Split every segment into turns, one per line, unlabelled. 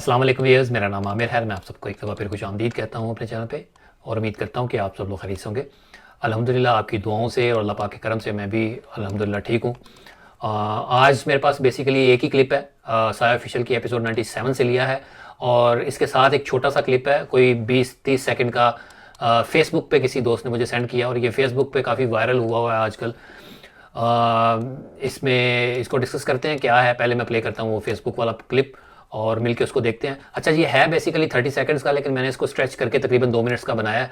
अस्सलाम वालेकुम व्यूअर्स, मेरा नाम आमिर है। मैं आप सबको एक दफ़ा फिर खुश आमदीद कहता हूँ अपने चैनल पे और उम्मीद करता हूँ कि आप सब लोग खैरियत होंगे। अल्हम्दुलिल्लाह आपकी दुआओं से और अल्लाह पाक के करम से मैं भी अल्हम्दुलिल्लाह ठीक हूँ। आज मेरे पास बेसिकली एक ही क्लिप है, साया ऑफिशियल की एपिसोड 97 से लिया है और इसके साथ एक छोटा सा क्लिप है कोई 20-30 सेकंड का। फेसबुक पे किसी दोस्त ने मुझे सेंड किया और ये फेसबुक पे काफ़ी वायरल हुआ है आजकल। इसमें इसको डिस्कस करते हैं क्या है। पहले मैं प्ले करता हूँ वो फेसबुक वाला क्लिप और मिलके उसको देखते हैं। अच्छा, ये है बेसिकली 30 सेकंड्स का, लेकिन मैंने इसको स्ट्रेच करके तकरीबन 2 मिनट्स का बनाया है।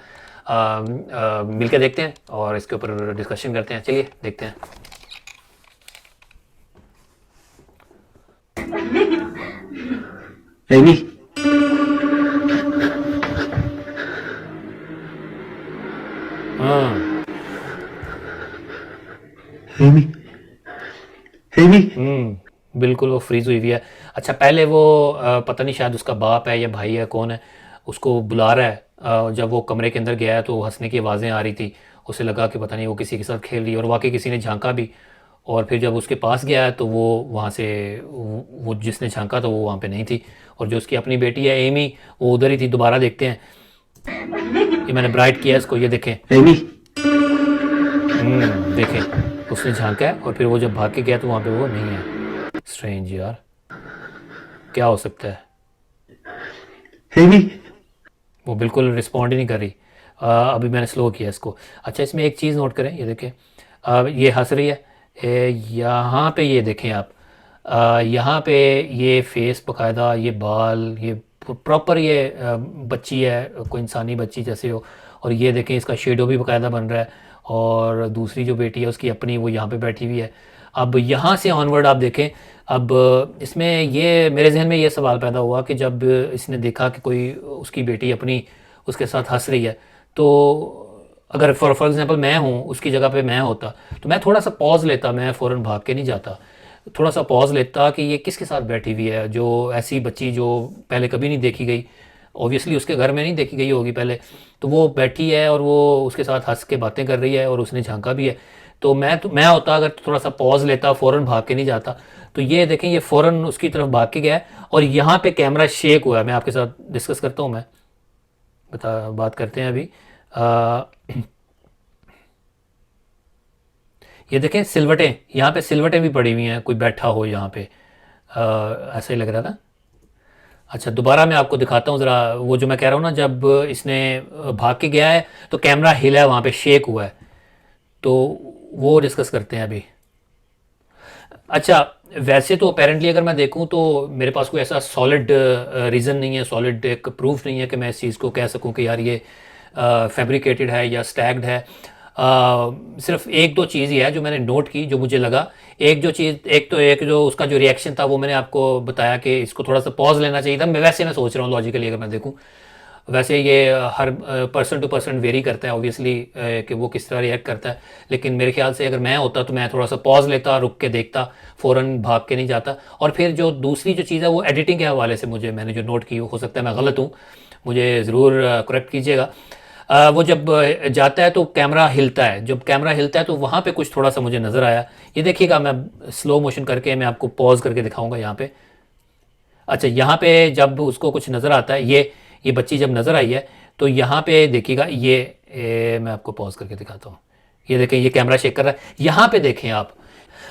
मिलके देखते हैं और इसके ऊपर डिस्कशन करते हैं। चलिए देखते हैं।
एमी,
हाँ।
Amy, Amy.
बिल्कुल वो फ्रीज हुई हुई है। अच्छा, पहले वो पता नहीं शायद उसका बाप है या भाई है, कौन है, उसको बुला रहा है। जब वो कमरे के अंदर गया है तो हंसने की आवाज़ें आ रही थी। उसे लगा कि पता नहीं वो किसी के साथ खेल रही है और वाकई किसी ने झांका भी। और फिर जब उसके पास गया है तो वो वहाँ से वो जिसने झांका तो वो वहाँ पे नहीं थी। और जो उसकी अपनी बेटी है एमी, वो उधर ही थी। दोबारा देखते हैं। ये मैंने ब्राइट किया है इसको, ये देखें।
एमी,
देखें, उसने झांका है और फिर वो जब भाग के गया तो वहाँ पे वो नहीं है। स्ट्रेंज यार, क्या हो सकता है।
एमी।
वो बिल्कुल रिस्पॉन्ड ही नहीं कर रही। अभी मैंने स्लो किया इसको। अच्छा, इसमें एक चीज़ नोट करें, ये देखें। ये हंस रही है। यहाँ पे ये देखें आप। यहाँ पे ये फेस बकायदा, ये बाल, ये प्रॉपर, ये बच्ची है, कोई इंसानी बच्ची जैसे हो। और ये देखें, इसका शेडो भी बकायदा बन रहा है। और दूसरी जो बेटी है उसकी अपनी, वो यहाँ पे बैठी हुई है। अब यहाँ से ऑनवर्ड आप देखें। अब इसमें ये मेरे जहन में ये सवाल पैदा हुआ कि जब इसने देखा कि कोई उसकी बेटी अपनी उसके साथ हंस रही है, तो अगर फॉर एग्जांपल मैं हूँ उसकी जगह पे मैं होता तो मैं थोड़ा सा पॉज लेता। मैं फ़ौरन भाग के नहीं जाता, थोड़ा सा पॉज लेता कि ये किसके साथ बैठी हुई है, जो ऐसी बच्ची जो पहले कभी नहीं देखी गई, ऑब्वियसली उसके घर में नहीं देखी गई होगी पहले। तो वो बैठी है और वो उसके साथ हंस के बातें कर रही है और उसने झांका भी है। तो मैं होता अगर थोड़ा सा पॉज लेता, फ़ौरन भाग के नहीं जाता। तो ये देखें, ये फ़ौरन उसकी तरफ भाग के गया है और यहाँ पे कैमरा शेक हुआ है। मैं आपके साथ डिस्कस करता हूँ। मैं बात करते हैं अभी। ये देखें, सिलवटें, यहाँ पे सिलवटें भी पड़ी हुई हैं, कोई बैठा हो यहाँ पे। ऐसा ही लग रहा था। अच्छा, दोबारा मैं आपको दिखाता हूँ ज़रा। वो जो मैं कह रहा हूँ ना, जब इसने भाग के गया है तो कैमरा हिला है, वहाँ पे शेक हुआ है। तो वो डिस्कस करते हैं अभी। अच्छा, वैसे तो अपेरेंटली अगर मैं देखूं तो मेरे पास कोई ऐसा सॉलिड रीज़न नहीं है, सॉलिड एक प्रूफ नहीं है कि मैं इस चीज़ को कह सकूं कि यार ये फैब्रिकेटेड है या स्टैग्ड है। सिर्फ एक दो चीज़ ही है जो मैंने नोट की, जो मुझे लगा। एक जो चीज़, एक जो उसका जो रिएक्शन था वो मैंने आपको बताया कि इसको थोड़ा सा पॉज लेना चाहिए था। मैं वैसे मैं सोच रहा हूँ लॉजिकली अगर मैं देखूँ। वैसे ये हर पर्सन टू पर्सन वेरी करता है ऑब्वियसली कि वो किस तरह रिएक्ट करता है। लेकिन मेरे ख्याल से अगर मैं होता तो मैं थोड़ा सा पॉज लेता, रुक के देखता, फ़ौरन भाग के नहीं जाता। और फिर जो दूसरी जो चीज़ है वो एडिटिंग के हवाले से मुझे, मैंने जो नोट की, हो सकता है मैं गलत हूँ, मुझे ज़रूर करेक्ट कीजिएगा। वो जब जाता है तो कैमरा हिलता है। जब कैमरा हिलता है तो वहाँ पे कुछ थोड़ा सा मुझे नज़र आया। ये देखिएगा, मैं स्लो मोशन करके मैं आपको पॉज करके दिखाऊंगा यहाँ पे। अच्छा, यहाँ पे जब उसको कुछ नज़र आता है, ये बच्ची जब नज़र आई है तो यहाँ पे देखिएगा। मैं आपको पॉज करके दिखाता हूँ। ये देखें, ये कैमरा शेक कर रहा है, यहाँ पे देखें आप।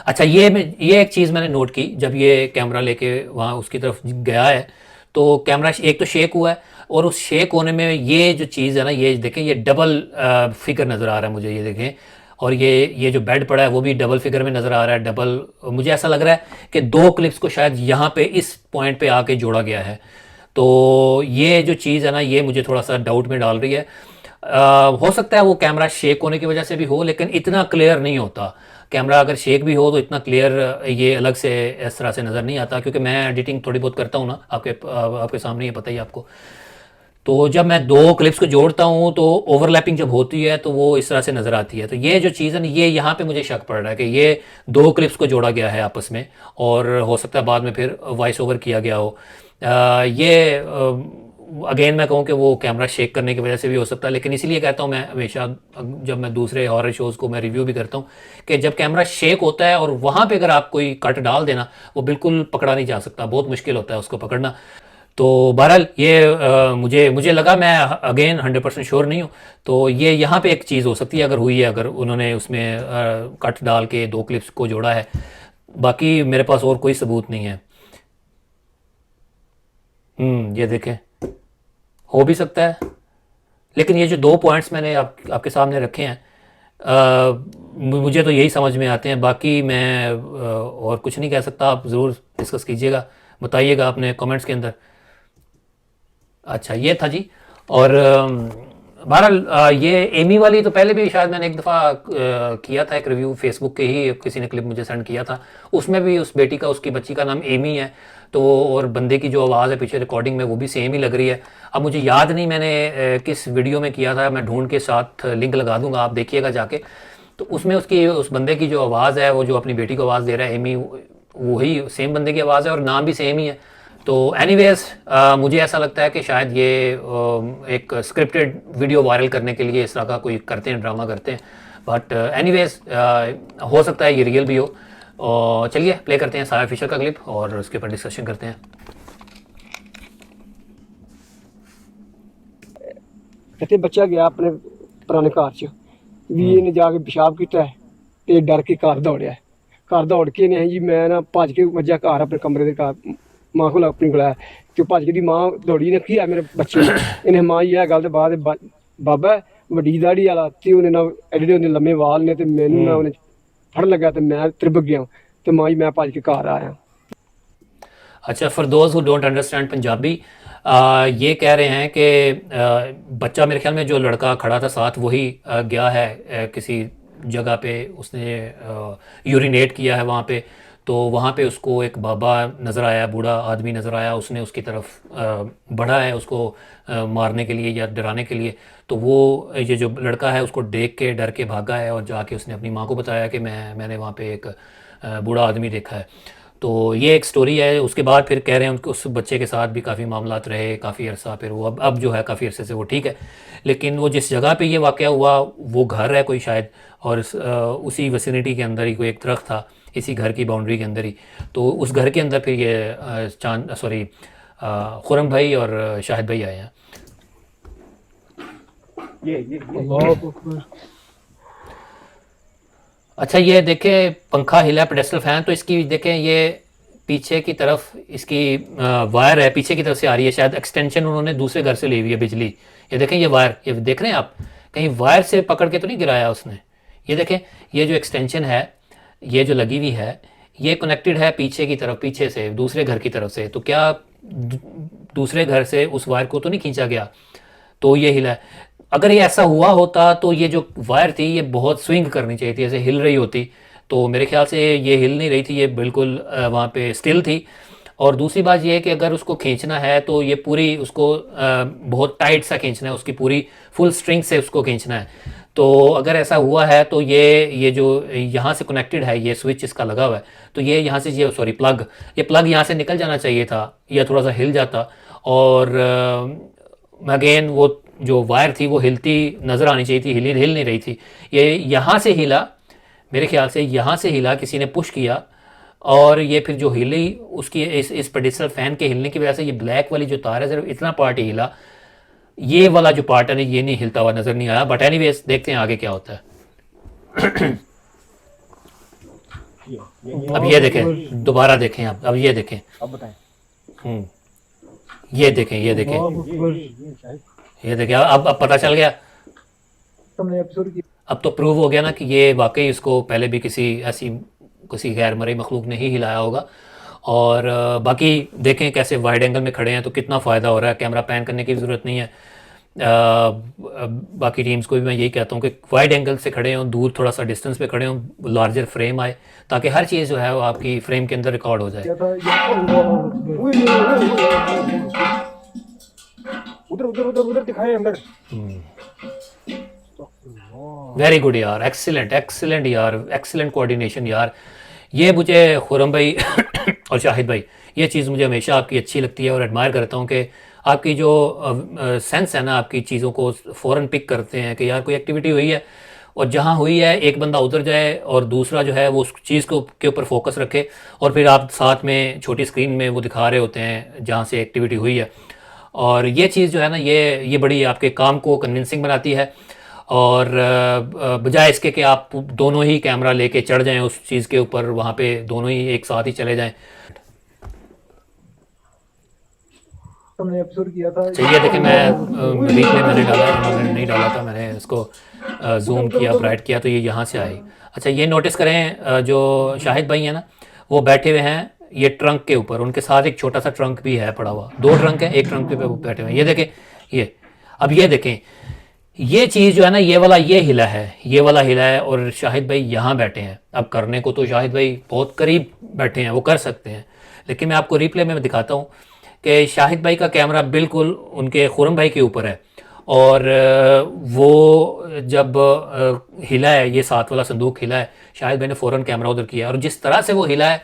अच्छा, ये एक चीज़ मैंने नोट की, जब ये कैमरा लेके वहाँ उसकी तरफ गया है तो कैमरा एक तो शेक हुआ है और उस शेक होने में ये जो चीज़ है ना, ये देखें, ये डबल फिगर नज़र आ रहा है मुझे, ये देखें। और ये जो बेड पड़ा है वो भी डबल फिगर में नज़र आ रहा है। डबल, मुझे ऐसा लग रहा है कि दो क्लिप्स को शायद यहाँ पे इस पॉइंट पे आके जोड़ा गया है। तो ये जो चीज़ है ना, ये मुझे थोड़ा सा डाउट में डाल रही है। हो सकता है वो कैमरा शेक होने की वजह से भी हो, लेकिन इतना क्लियर नहीं होता। कैमरा अगर शेक भी हो तो इतना क्लियर ये अलग से इस तरह से नज़र नहीं आता, क्योंकि मैं एडिटिंग थोड़ी बहुत करता हूँ ना, आपके सामने ये पता ही आपको। तो जब मैं दो क्लिप्स को जोड़ता हूँ तो ओवरलैपिंग जब होती है तो वो इस तरह से नज़र आती है। तो ये जो चीज़ है ना, ये यहाँ पे मुझे शक पड़ रहा है कि ये दो क्लिप्स को जोड़ा गया है आपस में और हो सकता है बाद में फिर वॉइस ओवर किया गया हो। ये अगेन मैं कहूँ कि वो कैमरा शेक करने की वजह से भी हो सकता है। लेकिन इसीलिए कहता हूँ मैं हमेशा, जब मैं दूसरे हॉरर शोज़ को मैं रिव्यू भी करता हूँ, कि जब कैमरा शेक होता है और वहाँ पे अगर आप कोई कट डाल देना, वो बिल्कुल पकड़ा नहीं जा सकता, बहुत मुश्किल होता है उसको पकड़ना। तो बहरहाल ये मुझे मुझे लगा, मैं अगेन 100% श्योर नहीं हूँ, तो ये यहाँ पे एक चीज़ हो सकती है अगर हुई है, अगर उन्होंने उसमें कट डाल के 2 क्लिप्स को जोड़ा है। बाकी मेरे पास और कोई सबूत नहीं है। ये देखें, हो भी सकता है, लेकिन ये जो 2 पॉइंट्स मैंने आपके सामने रखे हैं, मुझे तो यही समझ में आते हैं। बाकी मैं और कुछ नहीं कह सकता। आप ज़रूर डिस्कस कीजिएगा, बताइएगा अपने कमेंट्स के अंदर। अच्छा, ये था जी। और बहरहाल ये एमी वाली तो पहले भी शायद मैंने एक दफ़ा किया था, एक रिव्यू फेसबुक के ही किसी ने क्लिप मुझे सेंड किया था। उसमें भी उस बेटी का, उसकी बच्ची का नाम एमी है, तो और बंदे की जो आवाज़ है पीछे रिकॉर्डिंग में वो भी सेम ही लग रही है। अब मुझे याद नहीं मैंने किस वीडियो में किया था, मैं ढूंढ के साथ लिंक लगा दूंगा, आप देखिएगा जाके। तो उसमें उसकी, उस बंदे की जो आवाज़ है, वो जो अपनी बेटी को आवाज़ दे रहा है एमी, वही सेम बंदे की आवाज़ है और नाम भी सेम ही है। तो एनीवेज मुझे ऐसा लगता है कि शायद ये एक स्क्रिप्टेड वीडियो वायरल करने के लिए इस तरह का कोई करते हैं, ड्रामा करते हैं। बट एनीवेज हो सकता है ये रियल भी हो। और चलिए प्ले करते हैं साया फिशर का क्लिप और उसके ऊपर डिस्कशन करते हैं।
कहते बच्चा गया अपने पुराने घर च भी ਇਹਨੇ ਜਾ ਕੇ ਪਿਸ਼ਾਬ ਕੀਤਾ ਤੇ ਡਰ ਕੇ ਘਰ ਦੌੜਿਆ। ਘਰ ਦੌੜ ਕੇ ਨੇ ਜੀ ਮੈਂ ਨਾ ਭੱਜ ਕੇ ਵੱਜਿਆ ਘਰ ਆਪਣੇ ਕਮਰੇ ਦੇ ਘਰ ਮਾਂ ਕੋਲ ਆਪਣੀ ਕੋਲ ਆਇਆ ਤੇ ਭੱਜ ਕੇ ਦੀ ਮਾਂ ਦੌੜੀ ਨੇ ਕੀ ਆ ਮੇਰੇ ਬੱਚੇ ਨੂੰ ਇਹਨੇ ਮਾਂ ਜੀ ਇਹ ਗੱਲ ਦੇ ਬਾਅਦ ਬਾਬਾ ਵੱਡੀ ਦਾੜੀ ਵਾਲਾ ਤੇ ਉਹਨੇ ਨਾ ਐਡੇ ਉਹਨੇ ਲੰਮੇ ਵਾਲ ਨੇ ਤੇ ਮੈਨੂੰ ਨਾ ਉਹਨੇ ਫੜ ਲੱਗਾ ਤੇ ਮੈਂ ਤ੍ਰਿਬਕ ਗਿਆ ਤੇ ਮਾਂ ਜੀ ਮੈਂ ਭੱਜ ਕੇ ਘਰ ਆਇਆ।
अच्छा, for those who don't understand Punjabi, ये कह रहे हैं कि बच्चा, मेरे ख्याल में जो लड़का खड़ा था साथ, वही गया है किसी जगह पे, उसने यूरिनेट किया है वहाँ पे। तो वहाँ पे उसको एक बाबा नज़र आया, बूढ़ा आदमी नज़र आया, उसने उसकी तरफ बढ़ा है उसको मारने के लिए या डराने के लिए। तो वो ये जो लड़का है उसको देख के डर के भागा है और जाके उसने अपनी माँ को बताया कि मैंने वहाँ पे एक बूढ़ा आदमी देखा है। तो ये एक स्टोरी है। उसके बाद फिर कह रहे हैं उनको, उस बच्चे के साथ भी काफ़ी मामलात रहे काफ़ी अरसा, फिर वो अब जो है काफ़ी अरसे से वो ठीक है। लेकिन वो जिस जगह पे ये वाक़या हुआ वो घर है कोई शायद, और उसी विसिनिटी के अंदर ही कोई एक दरख्त था, इसी घर की बाउंड्री के अंदर ही। तो उस घर के अंदर फिर ये खुरम भाई और शाहिद भाई आए हैं। अच्छा, ये देखें पंखा हिला, पेडेस्टल फैन, तो इसकी देखें ये पीछे की तरफ इसकी वायर है, पीछे की तरफ से आ रही है, शायद एक्सटेंशन उन्होंने दूसरे घर से ली हुई है बिजली। ये देखें ये वायर, ये देख रहे हैं आप, कहीं वायर से पकड़ के तो नहीं गिराया उसने। ये देखें, ये जो एक्सटेंशन है, ये जो लगी हुई है, ये कनेक्टेड है पीछे की तरफ, पीछे से दूसरे घर की तरफ से। तो क्या दूसरे घर से उस वायर को तो नहीं खींचा गया, तो ये हिला है। अगर ये ऐसा हुआ होता तो ये जो वायर थी ये बहुत स्विंग करनी चाहिए थी, ऐसे हिल रही होती। तो मेरे ख्याल से ये हिल नहीं रही थी, ये बिल्कुल वहाँ पे स्टिल थी। और दूसरी बात ये है कि अगर उसको खींचना है तो ये पूरी उसको बहुत टाइट सा खींचना है, उसकी पूरी फुल स्ट्रिंग से उसको खींचना है। तो अगर ऐसा हुआ है तो ये जो यहाँ से कनेक्टेड है, ये स्विच इसका लगा हुआ है, तो ये यहाँ से ये प्लग यहाँ से निकल जाना चाहिए था, या थोड़ा सा हिल जाता। और अगेन वो जो वायर थी वो हिलती नज़र आनी चाहिए थी, हिल नहीं रही थी। ये यहाँ से हिला, मेरे ख्याल से यहाँ से हिला, किसी ने पुश किया और ये फिर जो हिली उसकी इस पेडिस्टल फैन के हिलने की वजह से ये ब्लैक वाली जो तार है सिर्फ इतना पार्ट ही हिला, ये वाला जो पार्ट है ये नहीं हिलता हुआ नज़र नहीं आया। बट एनीवेज देखते हैं आगे क्या होता है। अब ये देखें, दोबारा देखें, अब ये देखें,
अब बताएं।
ये देखें, ये देखिए, अब पता चल गया,
तुमने एपिसोड की
अब तो प्रूव हो गया ना कि ये वाकई इसको पहले भी किसी गैर मरई मखलूक ने ही हिलाया होगा। और बाकी देखें कैसे वाइड एंगल में खड़े हैं तो कितना फ़ायदा हो रहा है, कैमरा पैन करने की ज़रूरत नहीं है। बाकी टीम्स को भी मैं यही कहता हूँ कि वाइड एंगल से खड़े हों, दूर थोड़ा सा डिस्टेंस पे खड़े हों, लार्जर फ्रेम आए ताकि हर चीज़ जो है वो आपकी फ्रेम के अंदर रिकॉर्ड हो जाए।
उधर उधर उधर उधर दिखाए अंदर।
वेरी गुड यार, एक्सीलेंट यार, एक्सीलेंट कोऑर्डिनेशन यार। ये मुझे खुरम भाई और शाहिद भाई, ये चीज़ मुझे हमेशा आपकी अच्छी लगती है और एडमायर करता हूँ कि आपकी जो सेंस है ना, आपकी चीज़ों को फ़ौरन पिक करते हैं कि यार कोई एक्टिविटी हुई है और जहाँ हुई है एक बंदा उधर जाए और दूसरा जो है वो उस चीज़ को के ऊपर फोकस रखे, और फिर आप साथ में छोटी स्क्रीन में वो दिखा रहे होते हैं जहाँ से एक्टिविटी हुई है। और ये चीज़ जो है ना, ये बड़ी आपके काम को कन्विंसिंग बनाती है। और बजाय इसके कि आप दोनों ही कैमरा लेके चढ़ जाएं उस चीज़ के ऊपर, वहाँ पे दोनों ही एक साथ ही चले जाएं।
हमने एपिसोड किया था।
चलिए देखिए, मैं रिप्ले मैंने डाला, उन्होंने नहीं डाला था, मैंने इसको जूम किया, ब्राइट किया, तो ये यहाँ से आई। अच्छा, ये नोटिस करें, जो शाहिद भाई हैं ना, वो बैठे हुए हैं ये ट्रंक के ऊपर, उनके साथ एक छोटा सा ट्रंक भी है पड़ा हुआ, 2 ट्रंक है, एक ट्रंक पे वो बैठे हुए हैं। ये देखें, ये अब ये देखें, ये चीज़ जो है ना, ये वाला ये हिला है, ये वाला हिला है, और शाहिद भाई यहाँ बैठे हैं। अब करने को तो शाहिद भाई बहुत करीब बैठे हैं, वो कर सकते हैं, लेकिन मैं आपको रिप्ले में दिखाता हूँ कि शाहिद भाई का कैमरा बिल्कुल उनके खुरम भाई के ऊपर है, और वो जब हिला है, ये साथ वाला संदूक हिला है, शाहिद भाई ने फ़ौरन कैमरा उधर किया, और जिस तरह से वो हिला है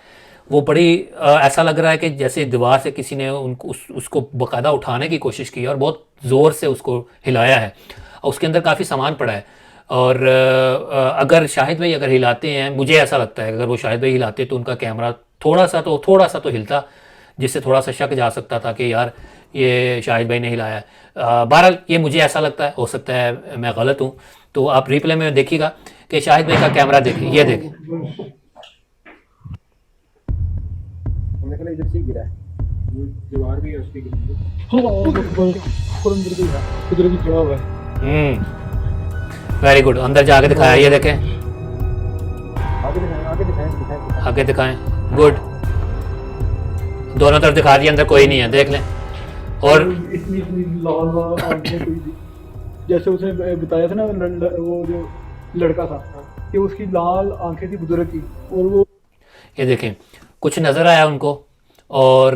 वो बड़ी ऐसा लग रहा है कि जैसे दीवार से किसी ने उनको उसको बाकायदा उठाने की कोशिश की है और बहुत ज़ोर से उसको हिलाया है। और उसके अंदर काफ़ी सामान पड़ा है, और अगर शाहिद भाई अगर हिलाते हैं, मुझे ऐसा लगता है अगर वो शाहिद भाई हिलाते तो उनका कैमरा थोड़ा सा तो हिलता, जिससे थोड़ा सा शक जा सकता था कि यार ये शाहिद भाई ने हिलाया है। बहरहाल ये मुझे ऐसा लगता है, हो सकता है मैं गलत हूँ, तो आप रिप्ले में देखिएगा कि शाहिद भाई का कैमरा देखिए, ये देखिए,
हमने कहा इधर से गिरा है, दीवार भी है उसकी गिरी है। खुरम गिर गई है, इधर भी खड़ा हुआ है।
वेरी गुड, अंदर जाके दिखाया, ये देखें,
आगे दिखाएं।
गुड, दोनों तरफ दिखा दिया, अंदर कोई नहीं है, देख लें। और
इतनी इतनी लाल लाल आंखें कोई थी, जैसे उसने बताया था ना, वो जो लड़का था कि उसकी लाल आंखें थी बुजुर्ग की, और वो
ये देखें, कुछ नज़र आया उनको, और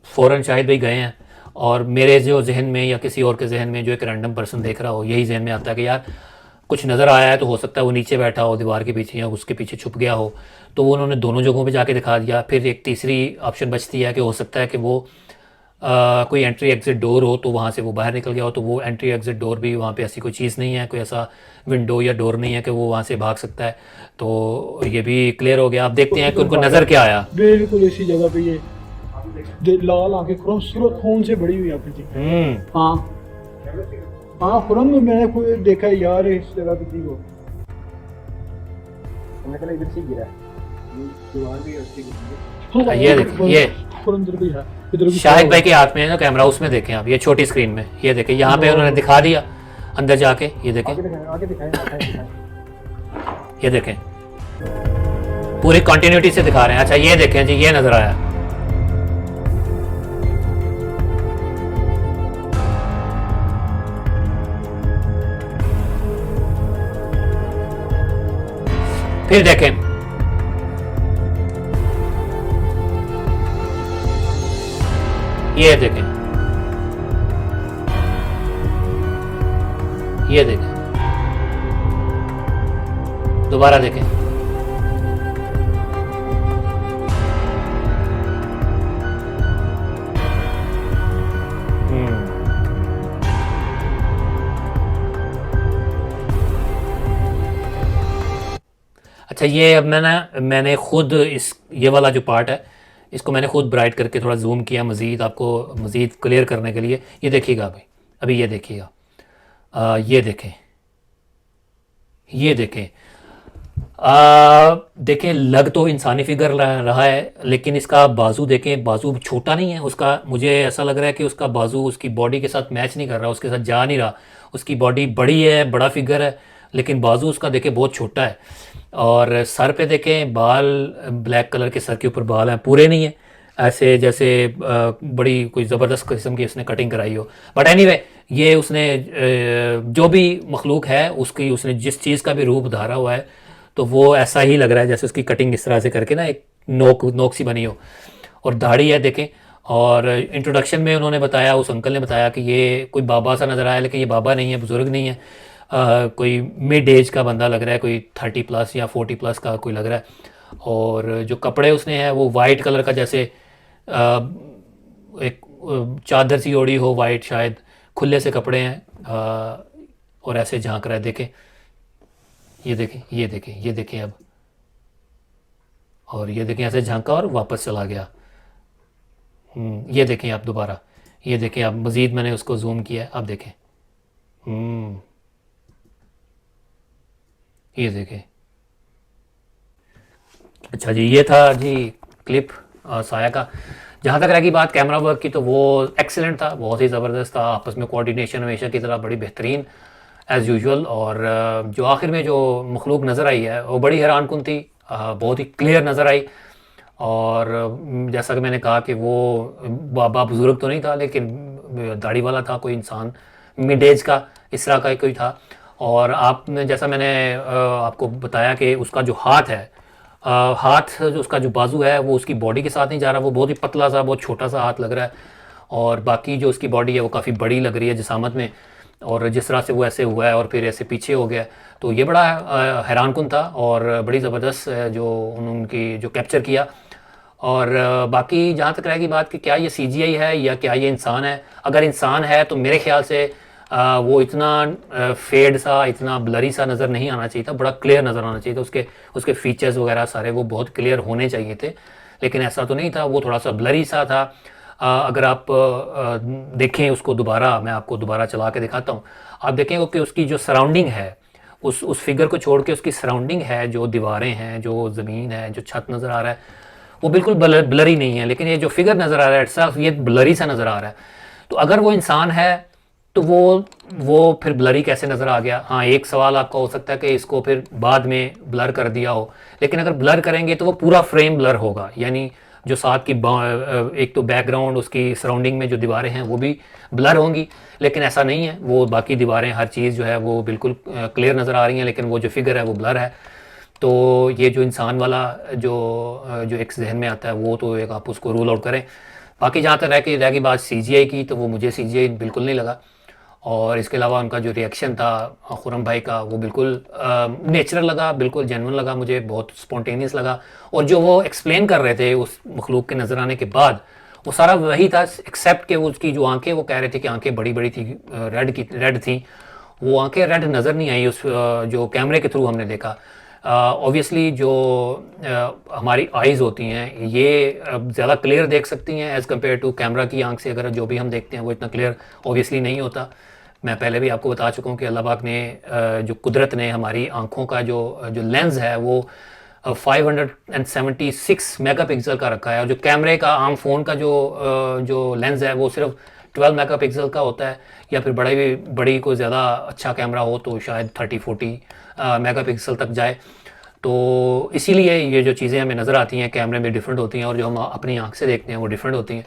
फ़ौरन शाहिद भाई गए हैं। और मेरे जो जहन में या किसी और के जहन में, जो एक रैंडम पर्सन देख रहा हो, यही जहन में आता है कि यार कुछ नज़र आया है, तो हो सकता है वो नीचे बैठा हो दीवार के पीछे या उसके पीछे छुप गया हो, तो वो उन्होंने दोनों जगहों पे जाके दिखा दिया। फिर एक तीसरी ऑप्शन बचती है कि हो सकता है कि वो कोई एंट्री एग्ज़िट डोर हो, तो वहाँ से वो बाहर निकल गया हो, तो वो एंट्री एग्ज़िट डोर भी वहाँ पे ऐसी कोई चीज़ नहीं है, कोई ऐसा विंडो या डोर नहीं है कि वो वहाँ से भाग सकता है। तो ये भी क्लियर हो गया। आप देखते हैं कि उनको नज़र क्या आया।
बिल्कुल इसी जगह पे ये लाल आंखें खुरम सूरत खून से बड़ी हुई आंखें थी। हाँ हाँ, खुरम में मैंने कोई देखा है यार इस जगह पे थी वो। हमने कहा इधर से गिरा है, दीवार भी है उसकी गिरी है।
ये देखिए, ये
खुरम इधर भी है, इधर भी
शाहिद भाई के हाथ में है ना कैमरा, उसमें देखें आप, ये छोटी स्क्रीन में, ये देखें, यहाँ पे उन्होंने दिखा दिया अंदर जाके, ये देखें,
आगे दिखाएं।
ये देखें, पूरी कंटिन्यूटी से दिखा रहे हैं। अच्छा, ये देखें जी, ये नजर आया, फिर देखें, ये देखें, ये देखें, दोबारा देखें, अच्छा, ये अब मैंने खुद ये वाला जो पार्ट है, इसको मैंने खुद ब्राइट करके थोड़ा जूम किया मज़ीद, आपको मज़ीद क्लियर करने के लिए। ये देखिएगा भाई, अभी ये देखिएगा, ये देखें, ये देखें, देखें, लग तो इंसानी फिगर रहा है, लेकिन इसका बाजू देखें, बाजू छोटा नहीं है उसका, मुझे ऐसा लग रहा है कि उसका बाजू उसकी बॉडी के साथ मैच नहीं कर रहा, उसके साथ जा नहीं रहा। उसकी बॉडी बड़ी है, बड़ा फिगर है, लेकिन बाजू उसका देखें बहुत छोटा है। और सर पे देखें, बाल ब्लैक कलर के सर के ऊपर बाल हैं, पूरे नहीं है, ऐसे जैसे बड़ी कोई ज़बरदस्त किस्म की उसने कटिंग कराई हो। बट एनीवे, ये उसने जो भी मखलूक है उसकी, उसने जिस चीज़ का भी रूप धारा हुआ है, तो वो ऐसा ही लग रहा है जैसे उसकी कटिंग इस तरह से करके ना एक नोक सी बनी हो, और दाढ़ी है देखें। और इंट्रोडक्शन में उन्होंने बताया, उस अंकल ने बताया कि ये कोई बाबा सा नज़र आया, लेकिन ये बाबा नहीं है, बुज़ुर्ग नहीं है, कोई मिड एज का बंदा लग रहा है, कोई 30+ या 40+ का कोई लग रहा है। और जो कपड़े उसने हैं वो वाइट कलर का, जैसे एक चादर सी ओढ़ी हो वाइट, शायद खुले से कपड़े हैं, और ऐसे झांक रहा है, देखें, ये देखें, ये देखें, ये देखें अब, और ये देखें ऐसे झांका और वापस चला गया। ये देखें आप दोबारा, ये देखें आप, मज़ीद मैंने उसको जूम किया है, आप देखें। ये देखें। अच्छा जी, ये था जी क्लिप साया का। जहाँ तक रही बात कैमरा वर्क की, तो वो एक्सीलेंट था, बहुत ही ज़बरदस्त था। आपस में कोऑर्डिनेशन हमेशा की तरह बड़ी बेहतरीन एज़ यूजुअल। और जो आखिर में जो मखलूक नज़र आई है वो बड़ी हैरान कुन थी, बहुत ही क्लियर नज़र आई। और जैसा कि मैंने कहा कि वो बाबा बुज़ुर्ग तो नहीं था, लेकिन दाढ़ी वाला था, कोई इंसान मिड एज का इस तरह का कोई था। और आपने जैसा मैंने आपको बताया कि उसका जो हाथ है, हाथ जो उसका जो बाजू है वो उसकी बॉडी के साथ नहीं जा रहा, वो बहुत ही पतला सा, बहुत छोटा सा हाथ लग रहा है। और बाकी जो उसकी बॉडी है वो काफ़ी बड़ी लग रही है जिसामत में, और जिस तरह से वो ऐसे हुआ है और फिर ऐसे पीछे हो गया, तो ये बड़ा हैरान कुन था और बड़ी ज़बरदस्त जो उनकी जो कैप्चर किया। और बाकी जहाँ तक रहेगी बात कि क्या ये CGI है या क्या ये इंसान है। अगर इंसान है तो मेरे ख्याल से वो इतना फेड सा, इतना ब्लरी सा नज़र नहीं आना चाहिए था, बड़ा क्लियर नज़र आना चाहिए था। उसके फीचर्स वगैरह सारे वो बहुत क्लियर होने चाहिए थे, लेकिन ऐसा तो नहीं था, वो थोड़ा सा ब्लरी सा था। अगर आप देखें उसको दोबारा, मैं आपको दोबारा चला के दिखाता हूँ, आप देखें कि उसकी जो सराउंडिंग है, उस फिगर को छोड़ के उसकी सराउंडिंग है, जो दीवारें हैं, जो ज़मीन है, जो छत नज़र आ रहा है, वो बिल्कुल ब्लरी नहीं है। लेकिन ये जो फिगर नज़र आ रहा है इट्सल्फ, ये ब्लरी सा नज़र आ रहा है। तो अगर वो इंसान है तो वो फिर ब्लरी कैसे नज़र आ गया। हाँ, एक सवाल आपका हो सकता है कि इसको फिर बाद में ब्लर कर दिया हो, लेकिन अगर ब्लर करेंगे तो वो पूरा फ्रेम ब्लर होगा, यानी जो साथ की एक तो बैकग्राउंड, उसकी सराउंडिंग में जो दीवारें हैं वो भी ब्लर होंगी, लेकिन ऐसा नहीं है। वो बाकी दीवारें, हर चीज़ जो है वो बिल्कुल क्लियर नज़र आ रही हैं, लेकिन वो जो फिगर है वो ब्लर है। तो ये जो इंसान वाला जो एक जहन में आता है, वो तो एक आप उसको रूल आउट करें। बाकी जहाँ तक रह गई बात CGI की, तो वो मुझे CGI बिल्कुल नहीं लगा। और इसके अलावा उनका जो रिएक्शन था खुरम भाई का, वो बिल्कुल नेचुरल लगा, बिल्कुल जेन्युइन लगा, मुझे बहुत स्पॉन्टेनियस लगा। और जो वो एक्सप्लेन कर रहे थे उस मखलूक के नज़र आने के बाद, वो सारा वही था, एक्सेप्ट कि वो उसकी जो आंखें, वो कह रहे थे कि आंखें बड़ी बड़ी थी, रेड थी। वो आंखें रेड नज़र नहीं आई उस जो कैमरे के थ्रू हमने देखा। ऑब्वियसली जो हमारी आइज़ होती हैं ये ज़्यादा क्लियर देख सकती हैं एज़ कम्पेयर टू कैमरा की आंख से। अगर जो भी हम देखते हैं वो इतना क्लियर ऑब्वियसली नहीं होता। मैं पहले भी आपको बता चुका हूँ कि अल्लाह पाक ने जो कुदरत ने हमारी आँखों का जो लेंस है वो 576 मेगापिक्सल का रखा है, और जो कैमरे का, आम फ़ोन का जो लेंस है वो सिर्फ 12 मेगापिक्सल का होता है, या फिर बड़ी कोई ज़्यादा अच्छा कैमरा हो तो शायद 30-40 मेगापिक्सल तक जाए। तो इसीलिए ये जो चीज़ें हमें नज़र आती हैं कैमरे में डिफरेंट होती हैं, और जो हम अपनी आँख से देखते हैं वो डिफरेंट होती हैं।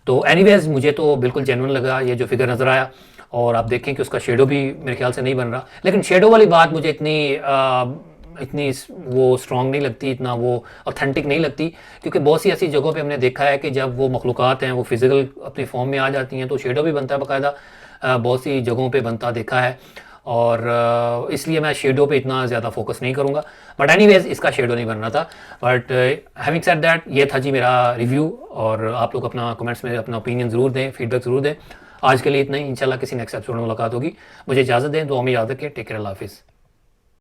तो एनीवेज़ मुझे तो बिल्कुल जेन्युइन लगा ये जो फिगर नज़र आया। और आप देखें कि उसका शेडो भी मेरे ख्याल से नहीं बन रहा, लेकिन शेडो वाली बात मुझे इतनी वो स्ट्रॉन्ग नहीं लगती, इतना वो ऑथेंटिक नहीं लगती, क्योंकि बहुत सी ऐसी जगहों पे हमने देखा है कि जब वो मखलूक़ात हैं वो फिज़िकल अपनी फॉर्म में आ जाती हैं तो शेडो भी बनता है बाकायदा, बहुत सी जगहों पे बनता देखा है। और इसलिए मैं शेडो पे इतना ज़्यादा फोकस नहीं करूँगा, बट एनीवेज़ इसका शेडो नहीं बनना था। बट हैविंग सेड दैट, ये था जी मेरा रिव्यू। और आप लोग अपना कमेंट्स में अपना ओपिनियन ज़रूर दें, फीडबैक ज़रूर दें। आज के लिए इतना ही, इंशाल्लाह किसी नेक्स्ट एपिसोड में मुलाकात होगी। मुझे इजाज़त दें, दुआ में याद रखें। टेक केयर, अल्लाह हाफिज़।